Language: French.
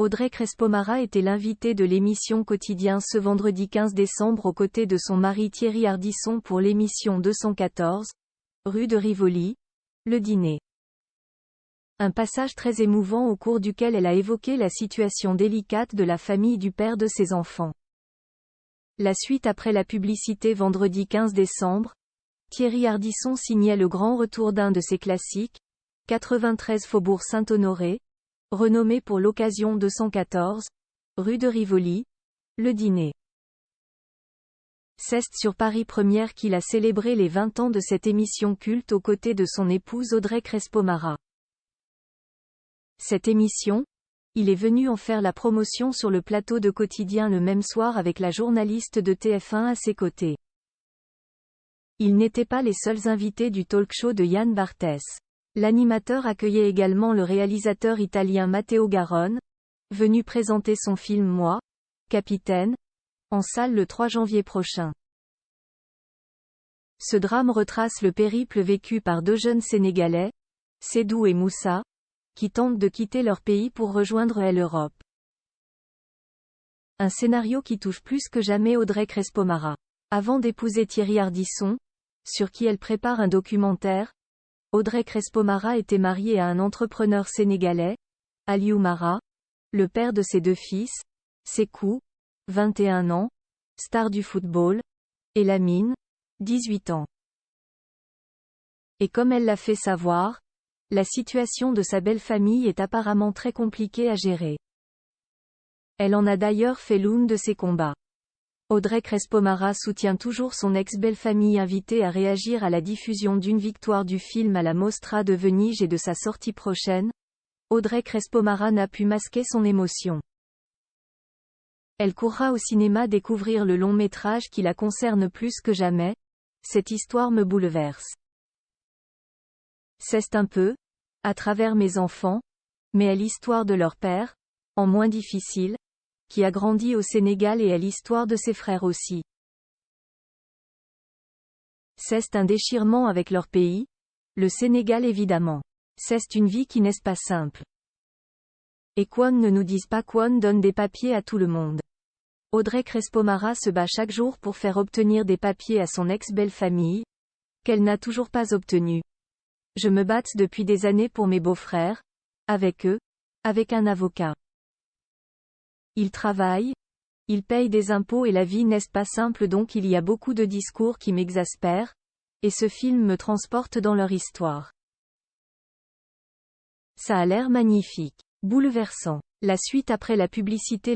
Audrey Crespo-Mara était l'invitée de l'émission Quotidien ce vendredi 15 décembre aux côtés de son mari Thierry Ardisson pour l'émission 214, rue de Rivoli, le dîner. Un passage très émouvant au cours duquel elle a évoqué la situation délicate de la famille du père de ses enfants. La suite après la publicité vendredi 15 décembre, Thierry Ardisson signait le grand retour d'un de ses classiques, 93 Faubourg Saint-Honoré, renommé pour l'occasion 214, rue de Rivoli, le dîner. C'est sur Paris Première qu'il a célébré les 20 ans de cette émission culte aux côtés de son épouse Audrey Crespo-Mara. Cette émission, il est venu en faire la promotion sur le plateau de Quotidien le même soir avec la journaliste de TF1 à ses côtés. Ils n'étaient pas les seuls invités du talk-show de Yann Barthès. L'animateur accueillait également le réalisateur italien Matteo Garrone, venu présenter son film Moi, Capitaine, en salle le 3 janvier prochain. Ce drame retrace le périple vécu par deux jeunes Sénégalais, Sédou et Moussa, qui tentent de quitter leur pays pour rejoindre l'Europe. Un scénario qui touche plus que jamais Audrey Crespo-Mara. Avant d'épouser Thierry Ardisson, sur qui elle prépare un documentaire, Audrey Crespo-Mara était mariée à un entrepreneur sénégalais, Aliou Mara, le père de ses deux fils, Sékou, 21 ans, star du football, et Lamine, 18 ans. Et comme elle l'a fait savoir, la situation de sa belle famille est apparemment très compliquée à gérer. Elle en a d'ailleurs fait l'une de ses combats. Audrey Crespo-Mara soutient toujours son ex-belle-famille invitée à réagir à la diffusion d'une victoire du film à la Mostra de Venise et de sa sortie prochaine. Audrey Crespo-Mara n'a pu masquer son émotion. Elle courra au cinéma découvrir le long métrage qui la concerne plus que jamais. Cette histoire me bouleverse. C'est un peu, à travers mes enfants, mais à l'histoire de leur père, en moins difficile, qui a grandi au Sénégal et à l'histoire de ses frères aussi. C'est un déchirement avec leur pays, le Sénégal évidemment. C'est une vie qui n'est pas simple. Et Kwon ne nous disent pas Kwon donne des papiers à tout le monde. Audrey Crespo-Mara se bat chaque jour pour faire obtenir des papiers à son ex-belle-famille, qu'elle n'a toujours pas obtenu. Je me batte depuis des années pour mes beaux-frères, avec eux, avec un avocat. Ils travaillent, ils payent des impôts et la vie n'est pas simple donc il y a beaucoup de discours qui m'exaspèrent, et ce film me transporte dans leur histoire. Ça a l'air magnifique. Bouleversant. La suite après la publicité.